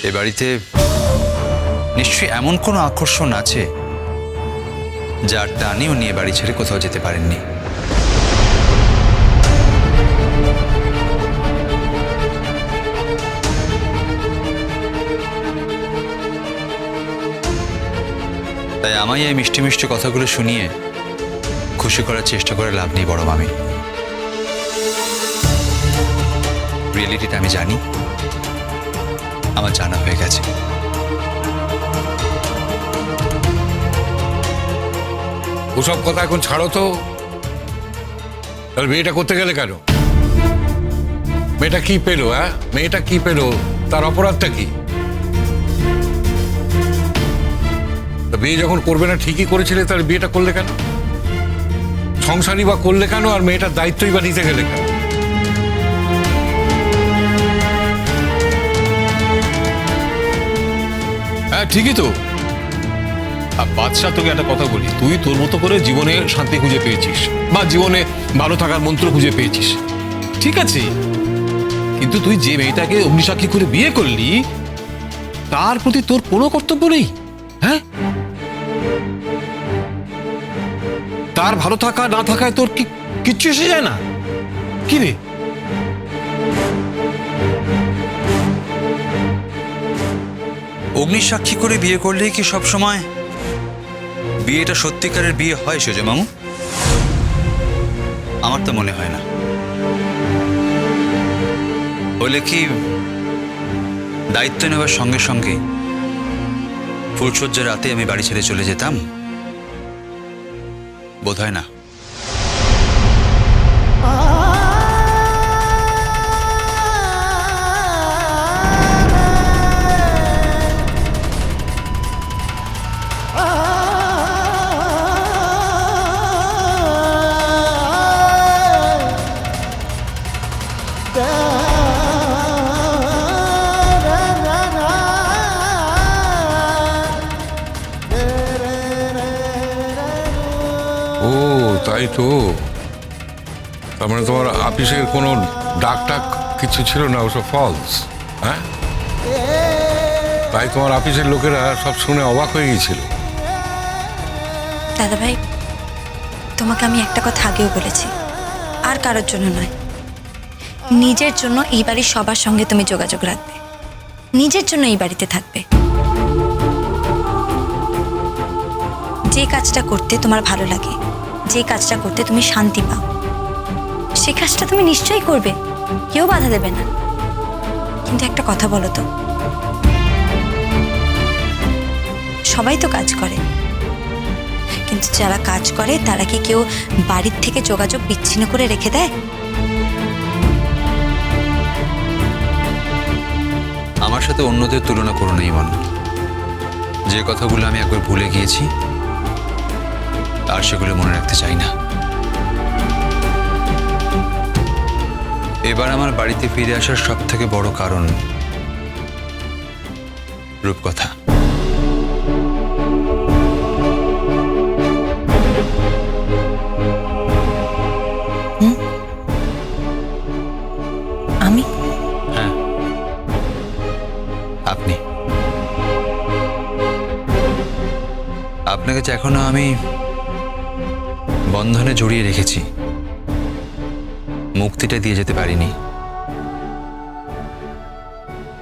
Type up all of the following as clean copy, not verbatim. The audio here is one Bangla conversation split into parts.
এ বাড়িতে নিশ্চয়ই এমন কোনো আকর্ষণ আছে যার টানে উনি এ বাড়ি ছেড়ে কোথাও যেতে পারেননি। তাই আমায় এই মিষ্টি মিষ্টি কথাগুলো শুনিয়ে খুশি করার চেষ্টা করে লাভ নেই বড় মামি। রিয়েলিটিটা আমি জানি, আমার জানা হয়ে গেছে। ওসব কথা এখন ছাড়ো তো। তাহলে বিয়েটা করতে গেলে কেন? মেয়েটা কি পেলো? মেয়েটা কি পেলো? তার অপরাধটা কি? বিয়ে যখন করবে না ঠিকই করেছিলে, তাহলে বিয়েটা করলে কেন? সংসারই বা করলে কেন? আর মেয়েটার দায়িত্বই বা নিতে গেলে কেন? হ্যাঁ ঠিকই তো। আর বাদশা, তোকে একটা কথা বলি, তুই তোর মতো করে জীবনে শান্তি খুঁজে পেয়েছিস বা জীবনে ভালো থাকার মন্ত্র খুঁজে পেয়েছিস, ঠিক আছে, কিন্তু তুই যে মেয়েটাকে অগ্নিসাক্ষী করে বিয়ে করলি তার প্রতি তোর কোনো কর্তব্য নেই। হ্যাঁ, তার ভালো থাকা না থাকায় তোর কিচ্ছু এসে যায় না কি রে? অগ্নিসাক্ষী করে বিয়ে করলেই কি সব সময় বিয়েটা সত্যিকারের বিয়ে হয় সুজয় মামু? আমার তো মনে হয় না। হলে কি দায়িত্ব নেওয়ার সঙ্গে সঙ্গে ফুলসজ্জার রাতে আমি বাড়ি ছেড়ে চলে যেতাম? বোধ হয় না। ও তাই তো। তার মানে তোমার অফিসের কোনো ডাক টাক কিছু ছিল না, ওসব ফলস? হ্যাঁ, তাই তোমার অফিসের লোকেরা সব শুনে অবাক হয়ে গিয়েছিল। দাদা ভাই, তোমাকে আমি একটা কথা আগেও বলেছি, আর কারোর জন্য নয়, নিজের জন্য এই বাড়ির সবার সঙ্গে তুমি যোগাযোগ রাখবে, নিজের জন্য এই বাড়িতে থাকবে। যে কাজটা করতে তোমার ভালো লাগে, যে কাজটা করতে তুমি শান্তি পাও, সে কাজটা তুমি নিশ্চয়ই করবে, কেউ বাধা দেবে না। কিন্তু একটা কথা বলো তো, সবাই তো কাজ করে, কিন্তু যারা কাজ করে তারা কি কেউ বাড়ির থেকে যোগাযোগ বিচ্ছিন্ন করে রেখে দেয়? আমার সাথে অন্যদের তুলনা করো না ইমন। যে কথাগুলো আমি একবার ভুলে গিয়েছি আর সেগুলো মনে রাখতে চাই না। এবার আমার বাড়িতে ফিরে আসার সব থেকে বড় কারণ রূপকথা। আমি? হ্যাঁ, আপনি। আপনাকে যে এখনো আমি বন্ধনে জড়িয়ে রেখেছি, মুক্তিটা দিয়ে যেতে পারিনি।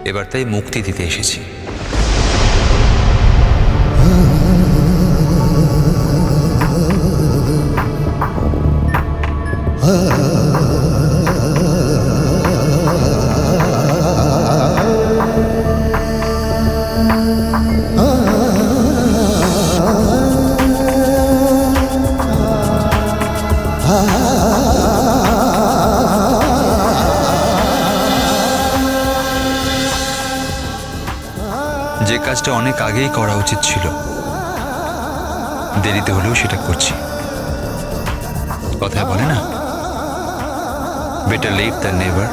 এবার তাই মুক্তি দিতে এসেছি। যে কাজটা অনেক আগেই করা উচিত ছিল, দেরিতে হলেও সেটা করছি। কথায় বলে না, বেটার লেট দ্যান নেভার।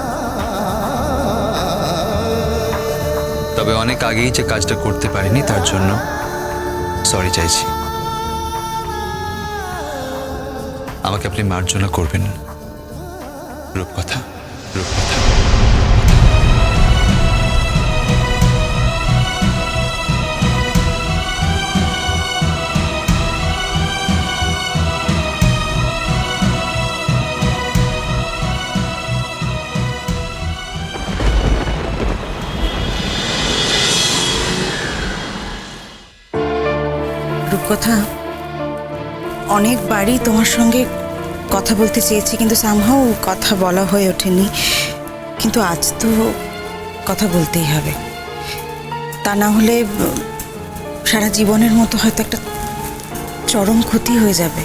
তবে অনেক আগেই যে কাজটা করতে পারিনি তার জন্য সরি চাইছি। আমাকে আপনি মার্জনা করবেন রূপকথা, রূপকথা। রূপকথা, অনেকবারই তোমার সঙ্গে কথা বলতে চেয়েছি, কিন্তু সামহাও কথা বলা হয়ে ওঠেনি। কিন্তু আজ তো কথা বলতেই হবে, তা না হলে সারা জীবনের মতো হয়তো একটা চরম ক্ষতি হয়ে যাবে,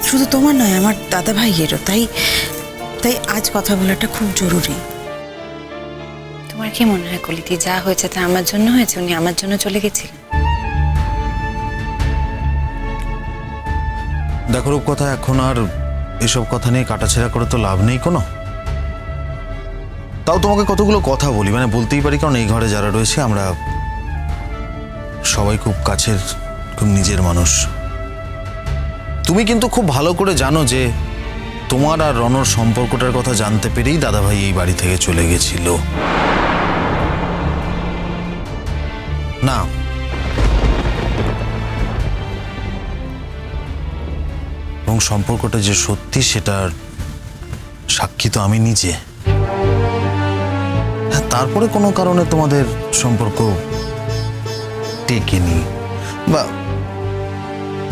শুধু তোমার নয়, আমার দাদা ভাইয়েরও। তাই তাই আজ কথা বলাটা খুব জরুরি। তোমার কি মনে হয় কলিতি, যা হয়েছে তা আমার জন্য হয়েছে? উনি আমার জন্য চলে গেছিলেন। দেখো রূপকথা, এখন আর এসব কথা নিয়ে কাটাছেড়া করে তো লাভ নেই কোনো। তাও তোমাকে কতগুলো কথা বলি, মানে বলতেই পারি, কারণ এই ঘরে যারা রয়েছে আমরা সবাই খুব কাছের, খুব নিজের মানুষ। তুমি কিন্তু খুব ভালো করে জানো যে তোমার আর রণর সম্পর্কটার কথা জানতে পেরেই দাদাভাই এই বাড়ি থেকে চলে গেছিল না। এবং সম্পর্কটা যে সত্যি সেটার সাক্ষী তো আমি নিজে। হ্যাঁ, তারপরে কোনো কারণে তোমাদের সম্পর্ক টেকেনি বা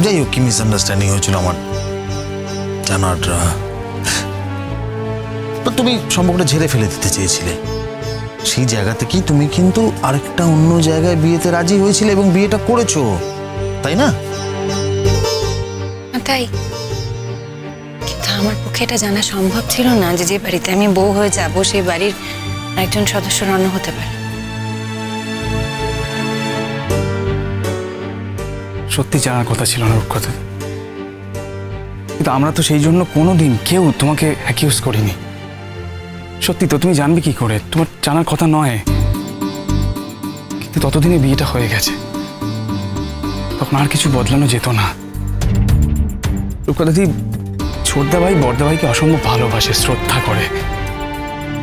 যাই হোক, কি মিসআন্ডারস্ট্যান্ডিং হয়েছিল আমার জানার, তুমি সম্পর্কটা ঝেড়ে ফেলে দিতে চেয়েছিলে। সেই জায়গা থেকেই তুমি কিন্তু আরেকটা অন্য জায়গায় বিয়েতে রাজি হয়েছিলে এবং বিয়েটা করেছো, তাই না? তাই, কিন্তু আমার পক্ষে এটা জানা সম্ভব ছিল না যে যে বাড়িতে আমি বউ হয়ে যাব সেই বাড়ির একজন সদস্য রণ হতে পারে। সত্যি জানার কথা ছিল না রূপকথা, কিন্তু আমরা তো সেই জন্য কোনোদিন কেউ তোমাকে অ্যাকিউজ করিনি। সত্যি তো, তুমি জানবে কি করে? তোমার জানার কথা নয়, কিন্তু ততদিনে বিয়েটা হয়ে গেছে, তখন আর কিছু বদলানো যেত না। রূপকথা দি, ছোটদা ভাই বড়দা ভাইকে অসম্ভব ভালোবাসে, শ্রদ্ধা করে।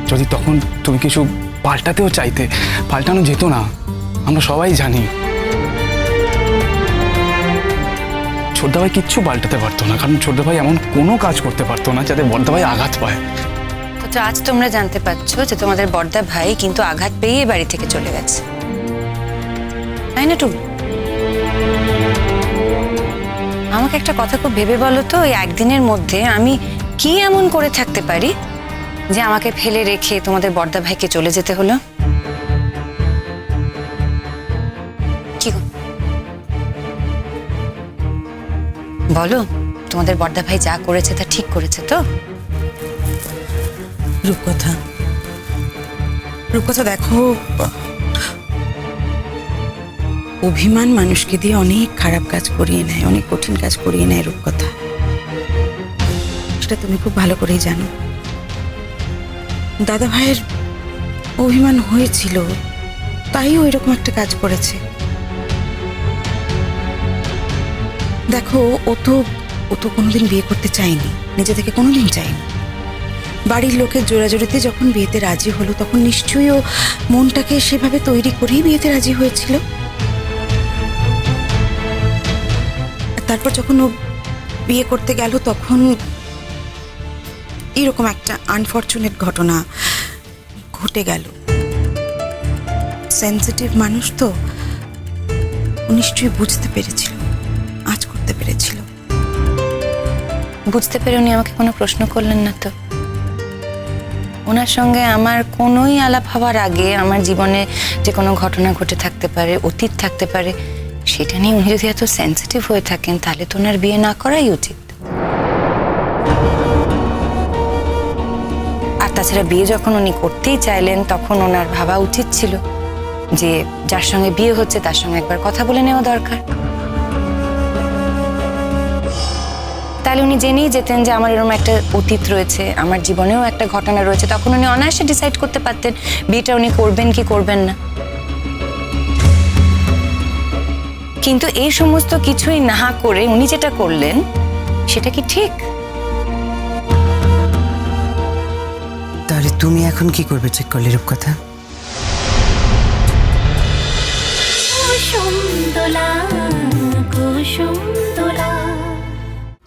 যদি তখন তুমি কিছু পাল্টাতেও চাইতে, পাল্টানো যেত না, আমরা সবাই জানি। ছোটদা ভাই কিচ্ছু পাল্টাতে পারতো না, কারণ ছোটদা ভাই এমন কোনো কাজ করতে পারতো না যাতে বড়দা ভাই আঘাত পায়। তো আজ তোমরা জানতে পারছো যে তোমাদের বড়দা ভাই কিন্তু আঘাত পেয়ে বাড়ি থেকে চলে গেছে, তাই না টুকু? আমাকে একটা কথা খুব ভেবে বলো তো, এই একদিনের মধ্যে আমি কি এমন করে থাকতে পারি যে আমাকে ফেলে রেখে তোমাদের বড়দা ভাইকে চলে যেতে হলো? কি গো? বলো, তোমাদের বড়দা ভাই যা করেছে তা ঠিক করেছে তো? রূপকথা, রূপকথা দেখো, অভিমান মানুষকে দিয়ে অনেক খারাপ কাজ করিয়ে নেয়, অনেক কঠিন কাজ করিয়ে নেয় রূপকথা। সেটা তুমি খুব ভালো করেই জানো। দাদা ভাইয়ের অভিমান হয়েছিল, তাই ওই রকম একটা কাজ করেছে। দেখো, ও তো কোনোদিন বিয়ে করতে চায়নি, নিজে থেকে কোনোদিন চায়নি। বাড়ির লোকের জোরাজোরিতে যখন বিয়েতে রাজি হলো, তখন নিশ্চয়ই ও মনটাকে সেভাবে তৈরি করেই বিয়েতে রাজি হয়েছিল। তারপর যখন ও বিয়ে করতে গেল, তখন এরকম একটা আনফরচুনেট ঘটনা ঘটে গেল। সেন্সিটিভ মানুষ তো, ও নিশ্চয়ই বুঝতে পেরেছিল, আজ করতে পেরেছিল। বুঝতে পেরে উনি আমাকে কোনো প্রশ্ন করলেন না তো? ওনার সঙ্গে আমার কোনোই আলাপ হওয়ার আগে আমার জীবনে যে কোনো ঘটনা ঘটে থাকতে পারে, অতীত থাকতে পারে, সেটা নিয়ে উনি যদি এত সেন্সিটিভ হয়ে থাকেন, তাহলে তো ওনার বিয়ে না করাই উচিত। আর তাছাড়া বিয়ে যখন উনি করতেই চাইলেন, তখন ওনার ভাবা উচিত ছিল যে যার সঙ্গে বিয়ে হচ্ছে তার সঙ্গে একবার কথা বলে নেওয়া দরকার। তাহলে উনি জেনেই যেতেন যে আমার এরকম একটা অতীত রয়েছে, আমার জীবনেও একটা ঘটনা রয়েছে, তখন উনি অনায়াসে ডিসাইড করতে পারতেন বিয়েটা উনি করবেন কি করবেন না। কিন্তু এই সমস্ত কিছুই না করে উনি যেটা করলেন, সেটা কি ঠিক? তাহলে তুমি এখন কি করবে ঠিক করলে রূপকথা? কুসুম দোলা কুসুম